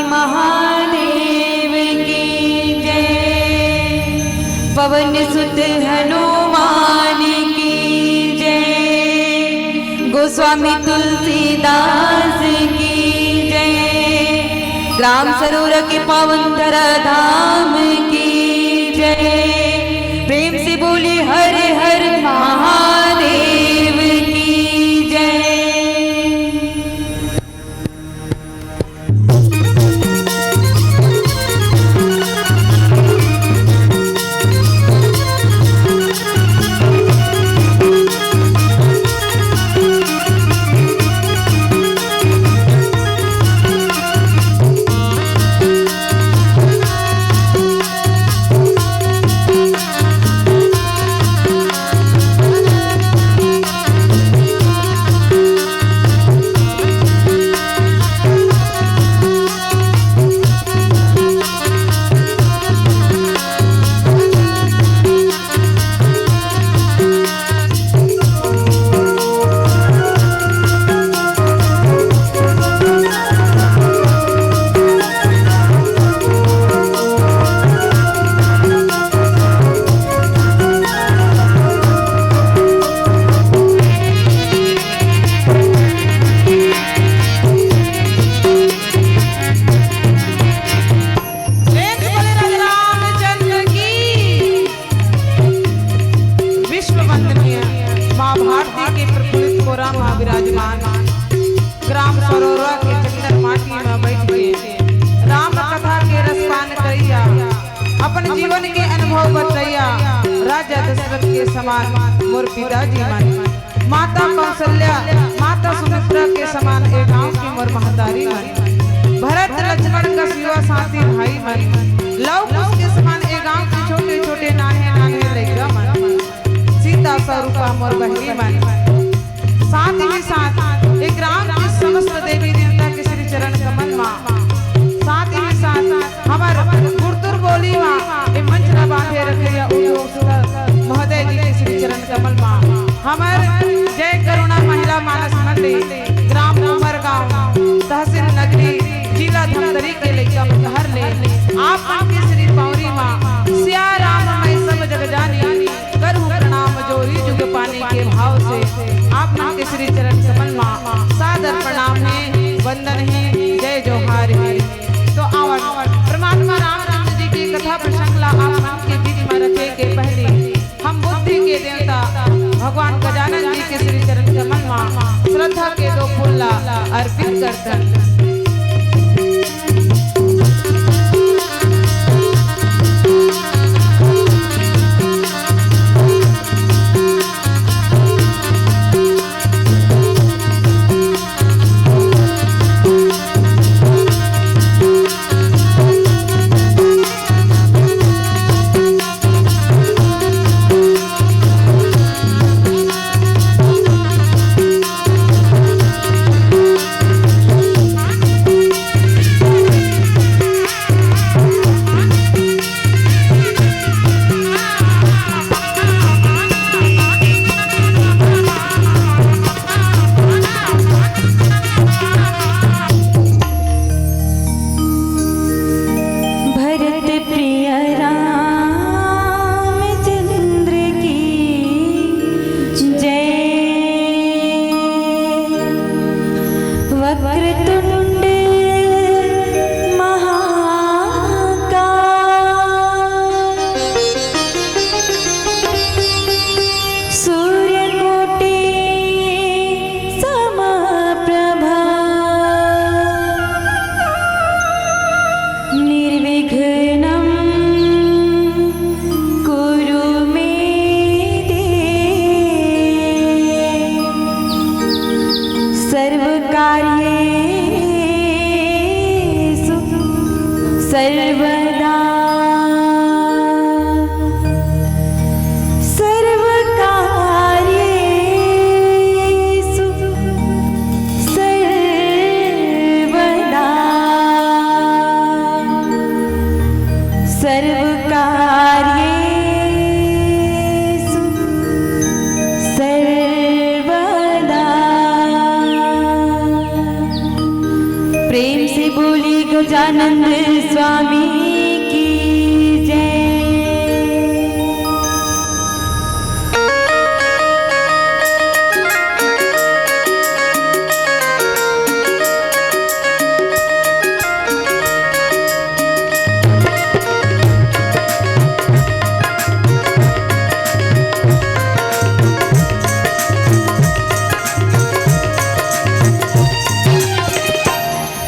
स्वामी महादेव की जय। पवन सुत हनुमान की जय। गोस्वामी तुलसीदास की जय। ग्राम सरोवर के पावन धरा धाम की जय। प्रेम से बोले हर हर महादेव की जय। ग्राम सरोवर के चंदन माटी में बैठ के राम कथा के रसपान करैया, अपन जीवन के अनुभव बतैया। राजा दशरथ के समान मोर पिताजी मन, माता कौशल्या माता सुमित्रा के समान एक गांव की मोर महतारी मन। भरत लक्ष्मण का शिवा साथी भाई मन, लव कुश के समान एक गांव के छोटे छोटे नाने नाने लड़का मन। सीता स्वरूपा मोर बहनी मन, साथ ही साथ एक ग्राम के समस्त देवी देवता के श्री चरण कमल माँ। साथ ही साथ हमार गुरतुर बोली माँ ए मंचरा बांधे रखिया महोदय जी के श्री चरण कमल माँ। हमार जय करुणा महिला मानस मंडली ग्राम उमर गाँव तहसील नगरी जिला धमतरी के लइका घर ले आप के श्री पौरी माँ। सिया राम मैं सब जग जानी, करहूँ प्रणाम जोरी जुग पाने के भाव से। आप के श्री चरण कमल माँ सादर प्रणाम है, वंदन है, जय जोहार है। तो आवन परमात्मा रामचंद्र जी की कथा प्रसंगला आप के बीच में रखे के पहले हम बुद्धि के देवता भगवान गजानन जी के श्री चरण कमल माँ श्रद्धा के दो फूल अर्पित करते। सर्व कार्ये सच्चिदानंद स्वामी की जय।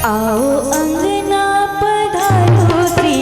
आओ अंगना पधारो श्री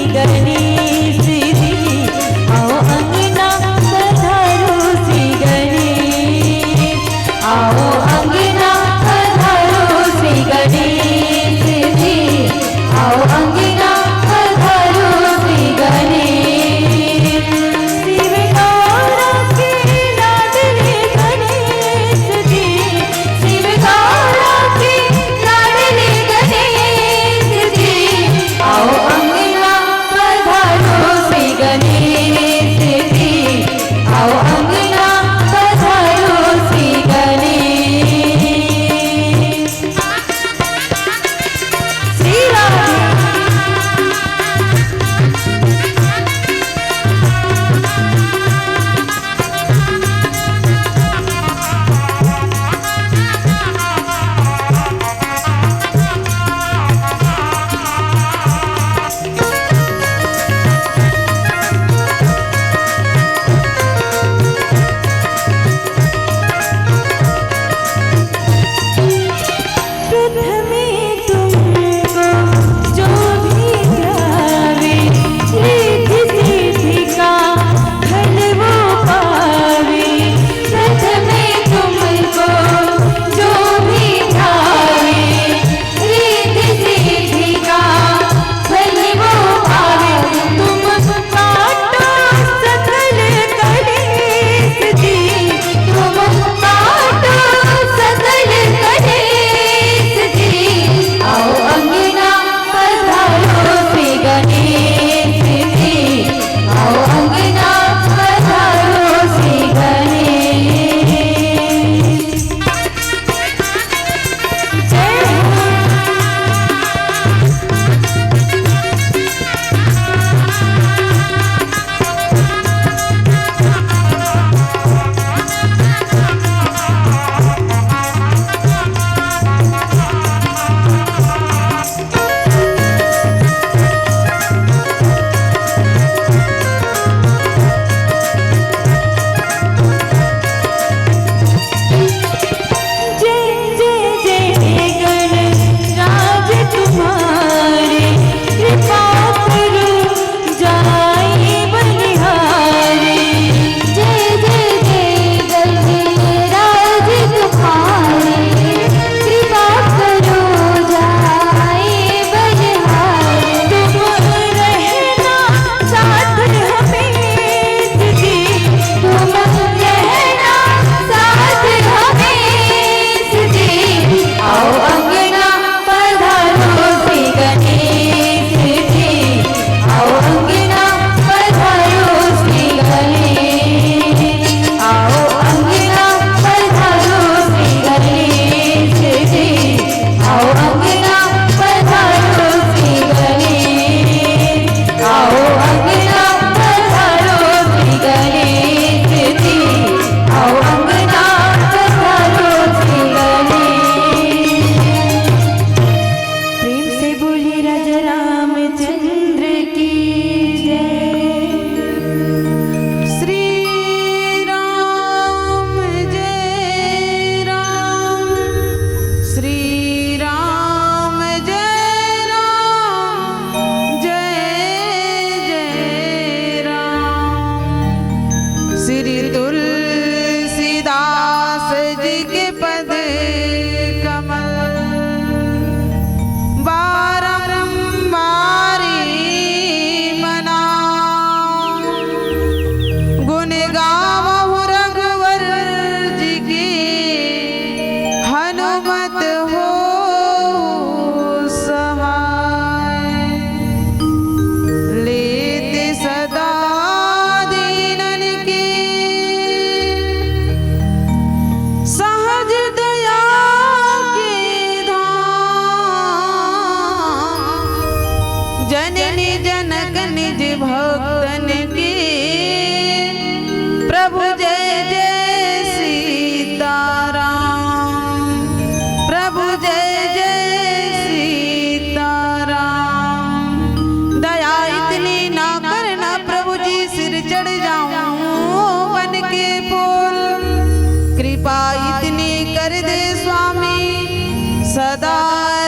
सदा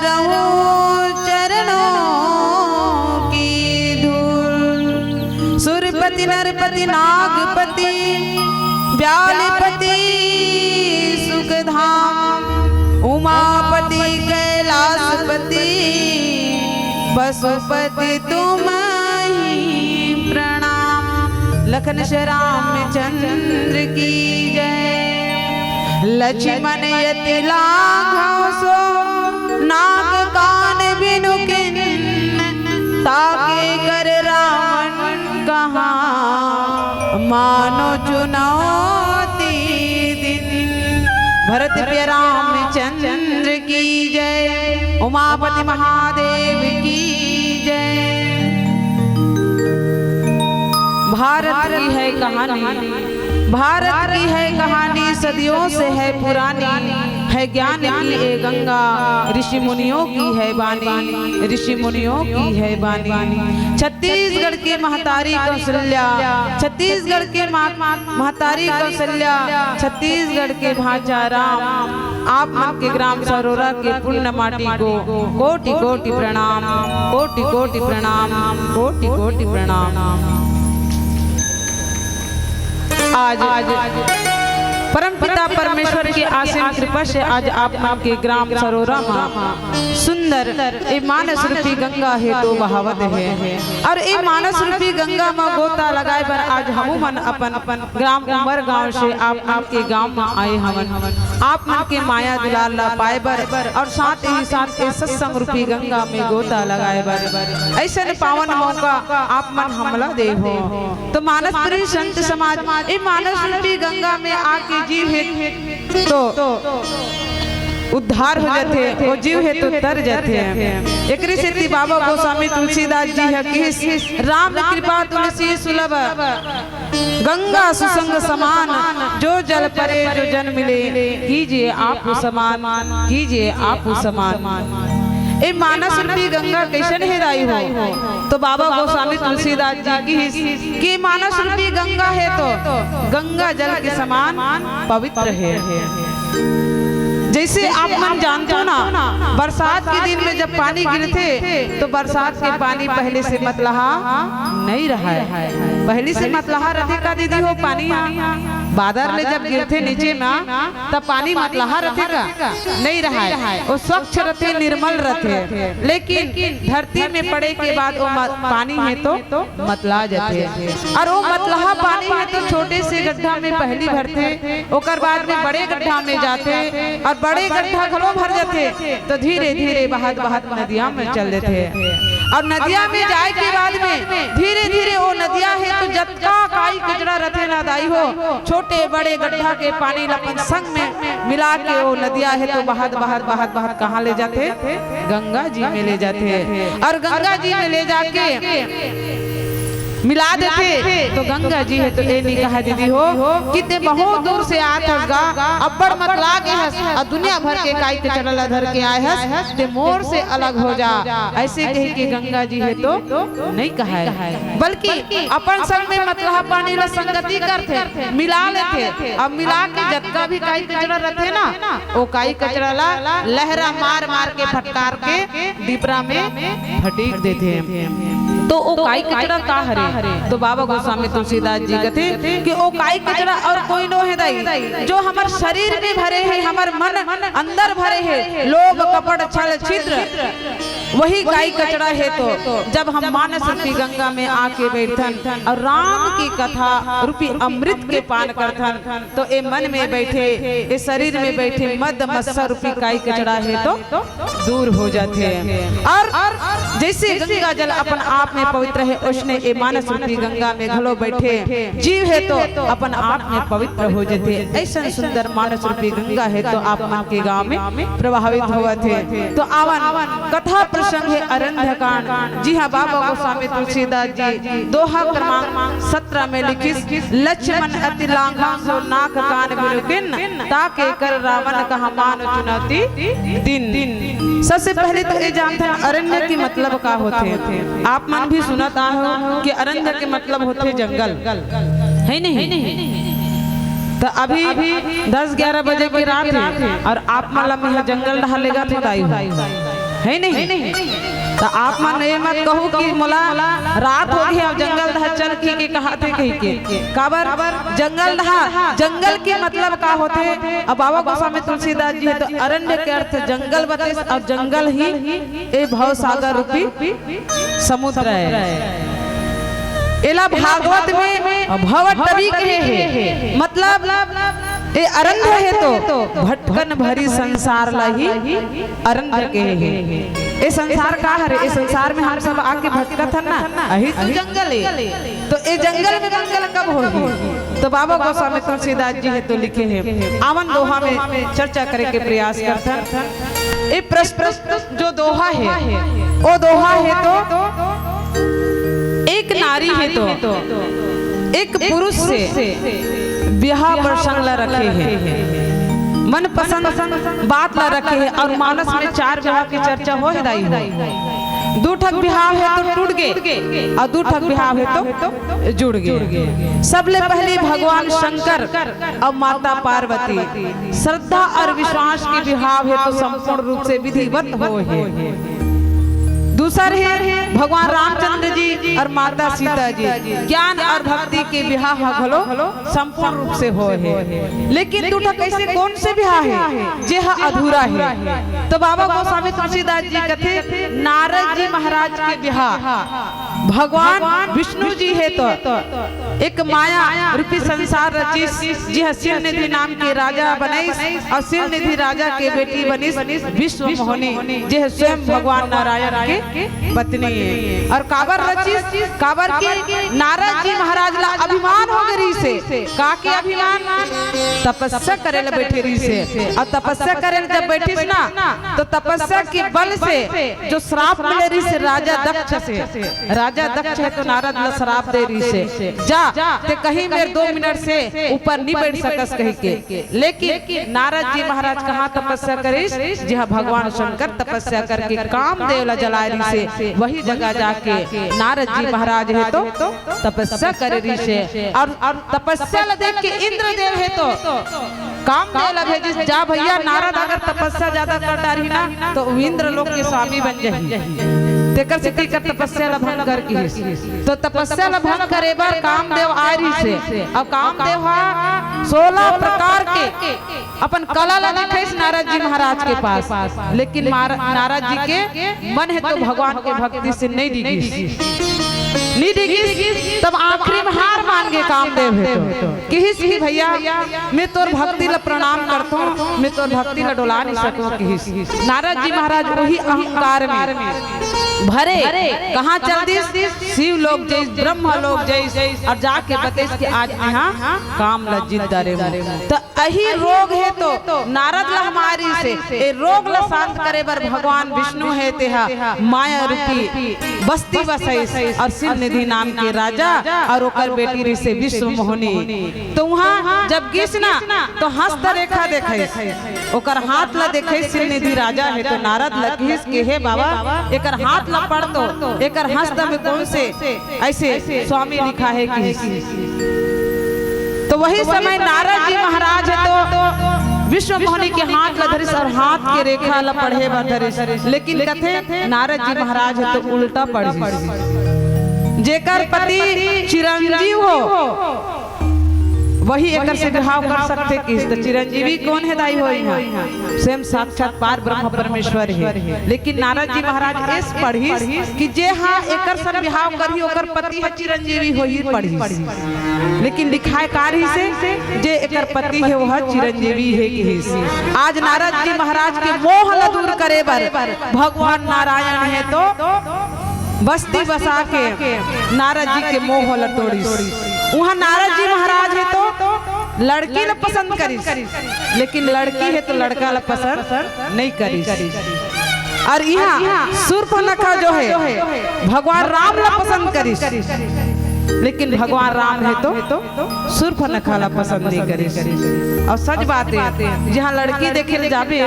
रहूं चरणों की धूल। सुरपति नरपति नागपति व्यालपति सुखधाम उमापति कैलाशपति पशुपति तुम ही प्रणाम। लखन श्याम चंद्र की जय। लक्ष्मण यति लाघव सो नाग कान बिनु किन ताके कर रावण कहाँ मानो चुनौती दिन। भरत प्रिय रामचंद्र की जय। उमापति महादेव की जय। भारत की है कहानी, भारत की है कहानी सदियों से है पुरानी। है ज्ञान की ये गंगा ऋषि मुनियों की है बानी, ऋषि मुनियों की है बानी। छत्तीसगढ़ की महतारी कौशल्या, छत्तीसगढ़ के महतारी कौशल्या, छत्तीसगढ़ के भाचा राम। आप मन के ग्राम सरोरा के पुण्य माटी को कोटि कोटि प्रणाम, कोटि कोटि प्रणाम, कोटि कोटि प्रणाम। आज परमपिता परमेश्वर की आसीन कृपा से आज आप मन के ग्राम सरोरा में सुंदर ए मानस रूपी गंगा है तो बहावत है। और ए मानस रूपी गंगा में गोता लगाए पर आज हम मन अपन ग्राम उमर गांव से आपके गांव में आए हवन। आप मन के माया दुलाल ला पाए बर और साथ ही साथ ए सत्संग रूपी गंगा में गोता लगाए बर ऐसे पावन मौका आप मन हमला दे हो। तो मानस प्रिय संत समाज ए मानस रूपी गंगा में आके जीव है तो उद्धार हो जाते, वो जीव है तो तर जाते हैं। एक से बाबा गोस्वामी तुलसीदास जी है कि राम कृपा तुलसी सुलभ गंगा सुसंग समान। जो जल परे जो जन मिले कीजिए आप समान, कीजिए आप समान। ए मानस रूपी गंगा कैसन हेराई हो तो बाबा गोस्वामी तुलसीदास जी की मानस रूपी गंगा है तो गंगा जल के समान पवित्र है। जैसे आप मन जानते हो ना, बरसात के दिन में जब पानी गिरते तो बरसात के पानी पहले से मतलहा नहीं रहा है। पहले से मतलहा रहते का दीदी हो पानी बादर ले जब गिरते नीचे में तब पानी मतलहा रहते का नहीं रहा है। वो स्वच्छ रहते, निर्मल रहते। लेकिन धरती में पड़े के बाद वो पानी है तो मतला जाते। और वो मतलहा पानी है तो छोटे से गड्ढा में पहली भरते, ओकर बाद में बड़े गड्ढा में जाते और बड़े गड्ढा घलो भर जाते तो धीरे धीरे बहत बहत नदिया में चल देते। और नदिया में जाए के बाद में धीरे धीरे वो नदिया है तो जतका काई कचरा रथे ना दाई हो छोटे बड़े गड्ढा के पानी लपन संग में मिला के वो नदिया है तो बहत बहत बहत बहत कहाँ ले जाते? गंगा जी में ले जाते। और गंगा जी में ले जाके मिला देते तो गंगा जी है तो ये नहीं कहा दीदी हो कितने बहुत दूर से आत हसगा अब्बड़ मत लागे हस और दुनिया भर के काई के चरला धर के आए हस ते मोर से अलग हो जा ऐसे कह के गंगा जी है तो नहीं कहा है, बल्कि अपन संग में मतलब पानी ला संगति करते मिला लेते। अब मिला के जतका भी काई कचरा रहते ना वो काई कचरा ला लहरा मार मार के फटकार के डिपरा में फटीक देते हैं। तो वो काई कचरा का हरे तो बाबा गोस्वामी तुलसीदास जी कहते कि वो काई कचरा और कोई नो है दाई जो हमार शरीर में भरे है, हमार मन अंदर भरे है, लोभ कपट छल छिद्र वही काई कचरा है। तो जब हम मानस रूपी गंगा में आके बैठन और राम की कथा रूपी अमृत के पान करथन तो ए मन में बैठे ए शरीर में बैठे मद मत्सर रूपी काई कचरा है तो दूर हो जाते हैं। और जैसे गंगा जल अपन आप में पवित्र है उसने ए मानस रूपी गंगा में घलो बैठे जीव है तो अपन आप में पवित्र हो जाते। ऐसा सुंदर मानस रूपी गंगा है तो आप मन के गांव में प्रभावित हुआ थे। तो आवन कथा प्रसंग है अरण्य कांड। जी हाँ, बाबा गोस्वामी तुलसीदास जी दोहा क्रमांक 17 में लिखित लक्ष्मण अति लांघा सो नाक कान बिनुकिन ताके कर रावण कहा मान चुनौती दिन। सबसे पहले तो ये जानते हैं अरण्य की मतलब का होते। आप मन भी सुनता हो कि अरण्य के मतलब होते जंगल है नहीं? तो अभी 10-11 बजे की रात है और आप मतलब यहाँ जंगल ढालेगा तो है नहीं। तो आप मन ये मत कहो कि मोला रात हो गई अब जंगल ढहा चल के कहा थे कही के काबर जंगल ढहा जंगल के मतलब का होते। अब बाबा गोस्वामी तुलसीदास जी है तो अरण्य के अर्थ जंगल बते और जंगल ही ए भव सागर रूपी समुद्र है। एला भागवत में भवटवी कहे है मतलब ए अरण्य है तो भटकन भरी संसार लही अरण्य कहे है। ए संसार का है ए संसार में हम सब आके भटकत है ना अही तो जंगल है। तो ए जंगल में जंगल कब होगी। तो बाबा गोस्वामी तुलसीदास जी है तो लिखे हैं आवन दोहा में चर्चा करे के प्रयास करता। ए प्रश्न जो दोहा है वो दोहा है तो एक नारी है तो एक पुरुष से ब्याह प्रसंग ला रखे हैं मन पसंद बात ला रखे हैं और मानस में 4 ब्याह की चर्चा हो हिदाई हो। 2 ठक ब्याह है तो टूट गए और 2 ठक ब्याह है तो जुड़ गए। सबले पहले भगवान शंकर और माता पार्वती श्रद्धा और विश्वास की ब्याह है तो संपूर्ण रूप से विधिवत हो है। दूसर है भगवान रामचंद्र जी और माता सीता जी ज्ञान और भक्ति के विवाह भलो संपूर्ण रूप से हो है। लेकिन दूठा कैसे कौन से विवाह है जे अधूरा है। तो बाबा गोस्वामी तुलसीदास जी कहते नारद जी महाराज के विवाह भगवान विष्णु जी है तो एक माया रूपी संसार रची जी शिव निधि नाम के राजा बने और शिव निधि राजा के बेटी बनी विश्व मोहिनी जे स्वयं भगवान नारायण के पत्नी है। और काबर रची काबर के नारद जी महाराज ला अभिमान हो गई से का के अभिमान तपस्या करे बैठे रही से और तपस्या करे जब बैठी ना तो तपस्या के बल से जो श्राप मिले रही से राजा दक्ष से राजा दक्ष है तो नारद ला श्राप दे रही से जा ते कहीं मेरे 2 मिनट से ऊपर नहीं बैठ सकस कही के। लेकिन नारद जी महाराज कहाँ तपस्या करिस जहाँ भगवान शंकर तपस्या करके कामदेव ला जला रही से वही जगह जाके नारद जी महाराज है तो तपस्या करे रही से और तपस्या ला देख के इंद्रदेव है तो कामदेव ला भेजिस जा भैया नारद अगर तपस्या ज्यादा कर डारी ना तो इंद्र लोक के स्वामी बन जाही तेकर से की कर तपस्या ला भंग कर की। तो तपस्या ला भंग करे बार कामदेव आ रही से और कामदेव 16 प्रकार के अपन कला ला दिखाई नारद जी महाराज के पास। लेकिन नारद जी के मन है तो भगवान के भक्ति से नहीं दिखी तब आखिरी में हार मान गए कामदेव है तो किसी भैया मैं तोर भक्ति ला प्रणाम करता हूँ मैं तोर भक्ति ला डोला नहीं सकूँ किसी। नारद जी महाराज वही अहंकार में भरे कहाँ चल दी शिव लोग जैस ब्रह्म लोग जैस और जाके बतेस कि आज यहाँ काम लज्जित दरे तो यही रोग है तो नारद ला हमारी से ए रोग ला शांत करे बर भगवान विष्णु है तेहा माया रूपी बस्ती बसाई और शिव निधि नाम के राजा और ओकर बेटी री से विश्व मोहिनी। तो वहाँ जब गिस ना तो हस्त रेखा देखे ओकर हाथ ला देखे शिव निधि राजा है तो नारद लगिस के हे बाबा एकर हाथ ला पढ़ तो एकर हस्त में कौन से ऐसे स्वामी लिखा है कि। तो वही समय नारद जी महाराज है तो विश्व मोहिनी के हाथ ला धरिस और हाथ के रेखा ला पढ़े बर धरिस। लेकिन कथे नारद जी महाराज है तो उल्टा पढ़ी जेकर पति चिरंजीव हो वही एकर से विवाह कर सकते किस। तो चिरंजीवी कौन है दाई होई स्वयं साक्षात पार ब्रह्म परमेश्वर है। लेकिन नारद जी महाराज इस पढ़ी कि जे हाँ एकर से विवाह करी ओकर पति है चिरंजीवी होई पढ़ी। लेकिन लिखाए कारी से जे एकर पति है वह चिरंजीवी है कि। आज नारद जी महाराज के मोह ला दूर करे बर भगवान नारायण है तो बस्ती बसा के नारद जी के मोह ला तोड़ी। वहाँ नारद जी महाराज है तो लड़की ला पसंद करी लेकिन लड़की है तो लड़का ला पसंद नहीं करी। और यहाँ शूर्पणखा जो है भगवान राम ला पसंद करी लेकिन भगवान राम है तो शूर्पणखा ला पसंद नहीं करी। और सच बात है जहाँ लड़की देखे जाबे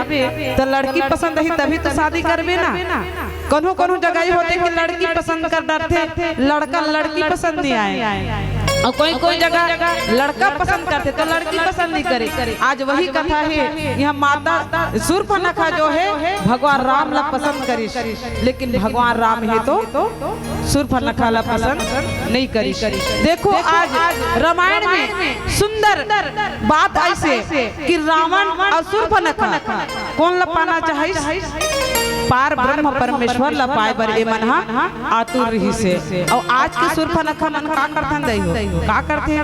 तो लड़की पसंद है तभी तो शादी करबे ना। कौन कौन जगह होते कि लड़की पसंद कर डरते लड़का लड़की पसंद नहीं आए और कोई कोई जगह लड़का पसंद करते तो लड़की पसंद नहीं करे। आज वही कथा है, यहाँ माता शूर्पणखा जो है भगवान राम ला पसंद करी, लेकिन भगवान राम है तो शूर्पणखा ला पसंद नहीं करी। देखो आज रामायण में सुंदर बात ऐसे कि रावण और शूर्पणखा कौन ला पाना चाहिए? पार ब्रह्म परमेश्वर ला पाए बर ए मन हा आतुर रही से। और आज के शूर्पणखा मन का करथन दई हो, का करथे?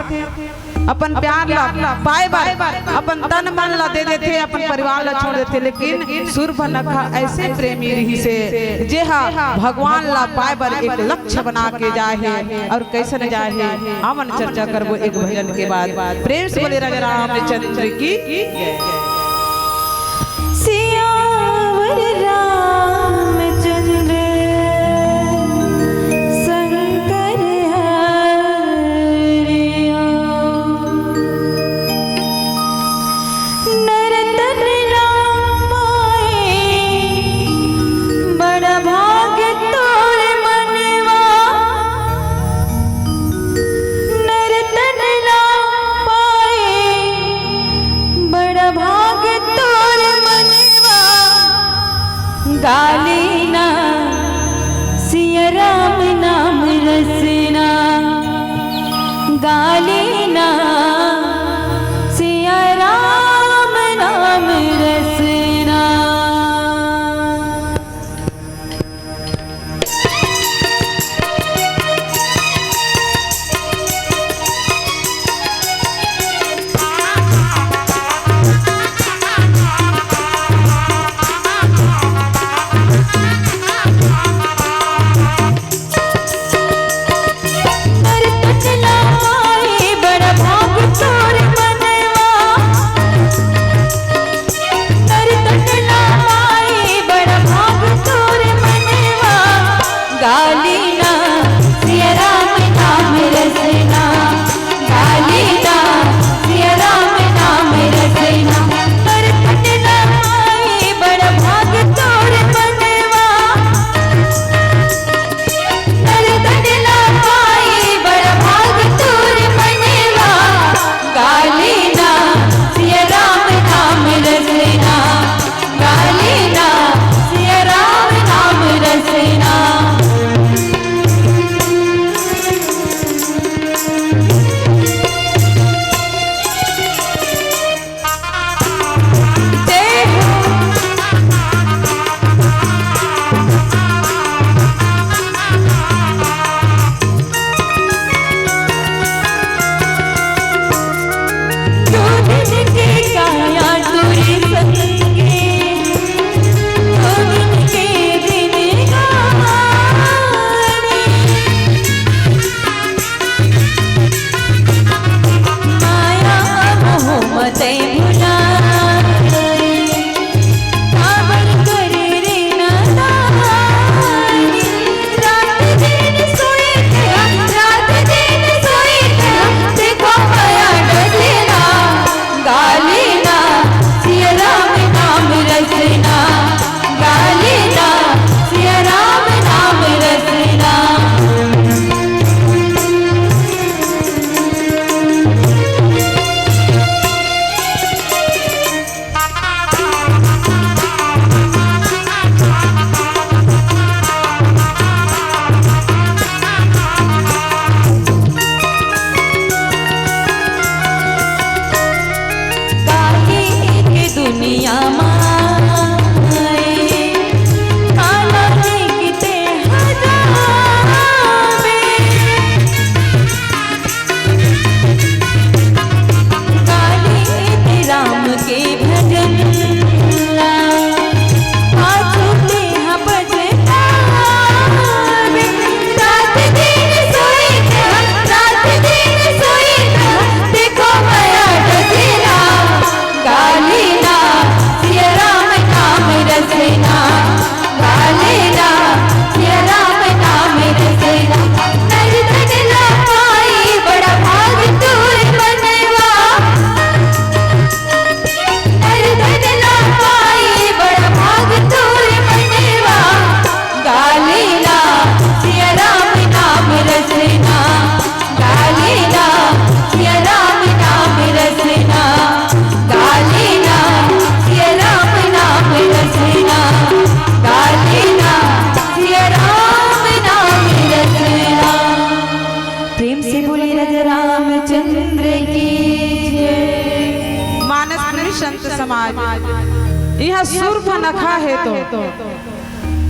अपन प्यार ला पाए बर अपन तन मन ला दे देथे, अपन परिवार ला छोड़ देथे। लेकिन शूर्पणखा ऐसे प्रेमी रही से जे हा भगवान ला पाए बर एक लक्ष्य बना के जाए है। और कैसे न जाए है, आवन चर्चा करबो एक भजन के बाद। प्रेम से बोले राजा रामचंद्र की जय। सियावर रामचंद्र शंकर हरिया, नरतन राम पाए बड़ा भाग्य तोर मनवा, नरतन राम पाए बड़ा भाग्य तोर मनवा, गाली ना सिया राम नाम रसना, गाली ना सिया राम नाम रसना। नरतन ला पाए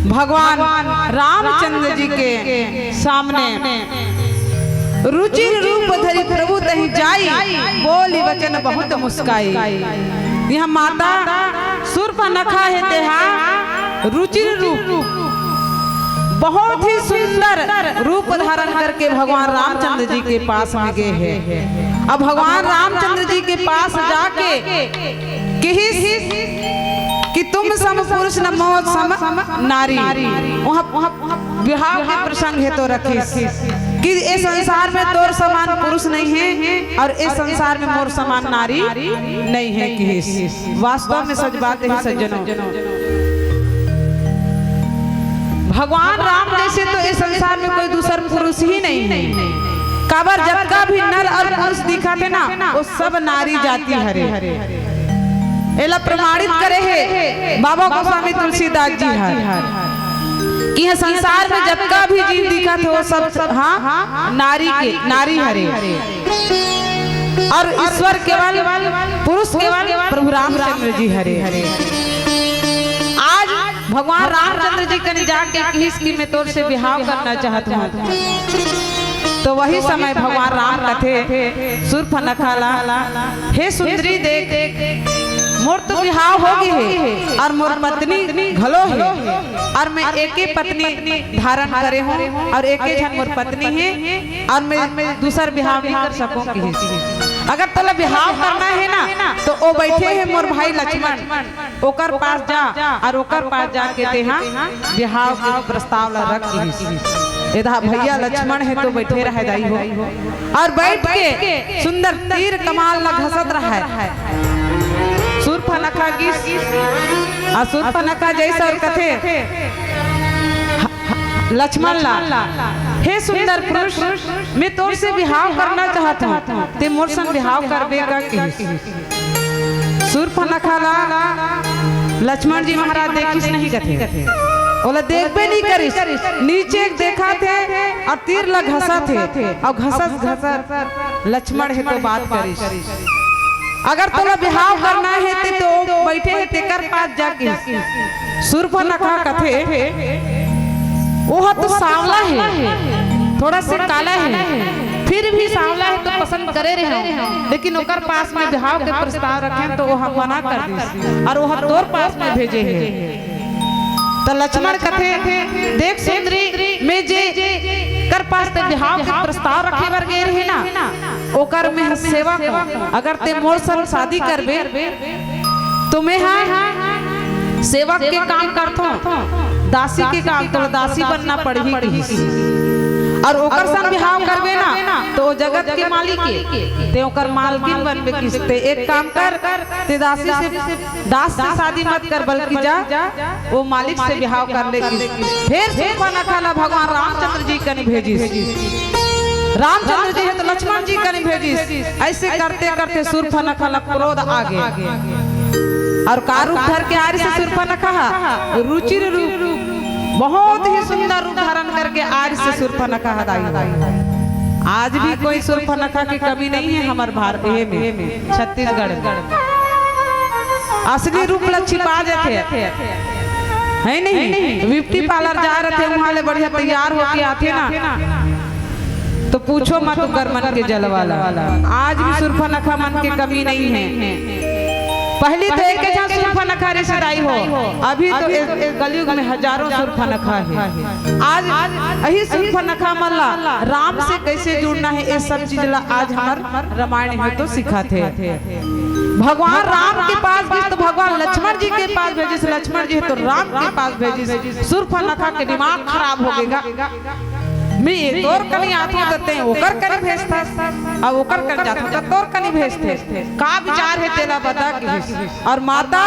भगवान रामचंद्र जी के सामने रुचिर रूप धरि प्रभु तहि जाई, बोली वचन बहुत मुस्काई। यह माता शूर्पणखा है तेहा रुचिर रूप बहुत ही सुंदर रूप धारण करके भगवान रामचंद्र जी के पास में गए हैं। अब भगवान रामचंद्र जी के पास जाके कि तुम सम पुरुष न मौत सम नारी, वहाँ विवाह के प्रसंग है तो रखी कि इस संसार में तोर समान पुरुष नहीं है और इस संसार में मोर समान नारी नहीं है। कि वास्तव में सच बात है सज्जनों, भगवान राम जैसे तो इस संसार में कोई दूसरा पुरुष ही नहीं है। काबर जब का भी नर और पुरुष दिखा थे ना वो सब नारी जाति हरे एला प्रमाणित करे है बाबा गोस्वामी तुलसीदास जी हर कि यह संसार में जब का भी जीव दिखा थे वो सब हाँ नारी हरे और ईश्वर केवल पुरुष केवल प्रभु रामचंद्र जी हरे। आज भगवान रामचंद्र जी कने जाके इसकी मैं तोर से विवाह करना चाहता हूँ, तो वही समय भगवान राम कथे शूर्पणखा हे सुंदरी देख मोर तो विवाह हो गई है और मोर पत्नी घलो है और मैं एक ही पत्नी धारण करे हूँ और एक ही जन मोर पत्नी है और मैं दूसरा विवाह नहीं कर सकूंगी। अगर तला विवाह करना है ना तो वो बैठे हैं मोर भाई लक्ष्मण, ओकर पास जा और ओकर पास जाके तेहा विवाह का प्रस्ताव रख। यदा भैया लक्ष्मण है तो बैठे रह जाई हो और बैठ के सुंदर तीर कमाल ला घसत रहा है शूर्पणखा की और शूर्पणखा जैसा और कथे लक्ष्मण ला हे सुंदर पुरुष मैं तोर से विवाह करना चाहता हूँ, ते मोर संग विवाह करबेगा कि? शूर्पणखा ला लक्ष्मण जी महाराज देखिस नहीं कथे बोला देखबे नहीं करिस, नीचे देखा थे और तीर ला घसा थे और घसत लक्ष्मण है तो बात करिस। अगर तोला विवाह करना है तो बैठे है तेकर पास जाके शूर्पणखा कथे वो तो सांवला है थोड़ा सा काला है फिर भी सांवला है तो पसंद करे रहे, लेकिन ओकर पास में विवाह के प्रस्ताव रखे तो वह मना कर दी और वह तोर पास में भेजे है। तो लक्ष्मण कथे देख सुंदरी मैं जे कर पास ते विवाह के प्रस्ताव रखे बर गए रहे ना ओकर में सेवा अगर ते मोर संग शादी करबे तो मैं हाँ सेवक के काम करथो दासी के काम तो दासी बनना पड़ही और ओकर संग विवाह करबे ना तो जगत के मालिक के ते ओकर मालकिन बनबे किसते एक काम कर ते दास से शादी मत कर बल्कि जा वो मालिक से विवाह कर ले। फिर शूर्पणखा ला भगवान रामचंद्र जी कने भेजिस, रामचंद्र जी है तो लक्ष्मण जी कने भेजिस। ऐसे करते करते शूर्पणखा ला क्रोध आ गया और का रूप धर के आर्य से शूर्पणखा रुचिर रूप बहुत ही सुंदर रूप धारण करके आर्य से शूर्पणखा हदाई। आज भी कोई शूर्पणखा की कमी नहीं है हमारे भारत में छत्तीसगढ़ असली रूप ला छिपा जाते है नहीं। ब्यूटी पार्लर जा रहे थे वहाँ ले बढ़िया तैयार होके आते ना तो पूछो मत कर मन के जल वाला। आज भी शूर्पणखा मन की कमी नहीं है। पहली तो एक जहाँ शूर्पणखा रिश्तेदारी हो, अभी तो कलयुग में हजारों शूर्पणखा है। आज यही शूर्पणखा मल्ला राम से कैसे जुड़ना है ये सब चीज ला आज हमार रामायण में तो सिखाते हैं। भगवान राम के पास भी तो भगवान लक्ष्मण जी के पास भेजिस, लक्ष्मण जी तो राम के पास भेजिस। शूर्पणखा के दिमाग खराब हो गएगा मैं एक और कनी आते करते हैं ओकर कनी भेजता अब ओकर कर जाता तो तोर कनी भेजते का विचार है तेरा बता कि। और माता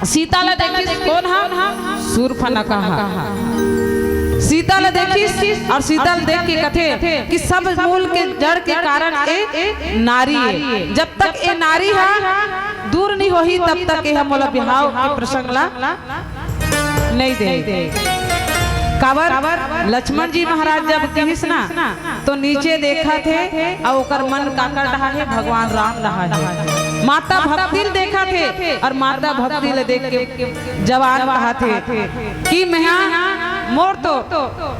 सीता ला देखी कौन हम शूर्पणखा सीता ला देखी और सीता देख के कथे कि सब मूल के जड़ के कारण एक नारी है। जब तक ये नारी है दूर नहीं होही तब तक ये हम विवाह के प्रसंग ला नहीं दे। काबर लक्ष्मण जी महाराज जब कहिस ना तो नीचे देखा थे और ओकर मन काकर रहा है भगवान राम रहा है। माता भक्ति देखा थे और माता भक्ति ले देख के जवान कहा थे कि मैं मोर तो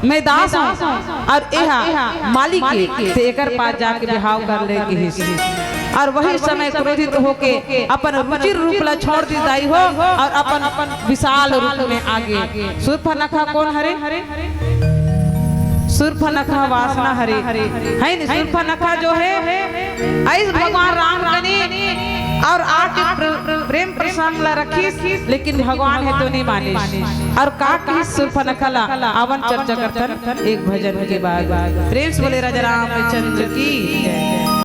मैं दास हूं और यह मालिक के ते एकर पास जाके बिहाव कर ले के और वही समय क्रोधित होके अपन रुचिर रूप ला छोड़ दी दाई हो और अपन विशाल रूप में आगे शूर्पणखा कौन हरे शूर्पणखा वासना हरे है न शूर्पणखा जो है ऐस भगवान राम कने और आके प्रेम प्रसंग ला रखी लेकिन भगवान है तो नहीं माने और का की शूर्पणखा ला आवन चर्चा करतन एक भजन के बाद प्रेम से बोले राजा रामचंद्र की जय।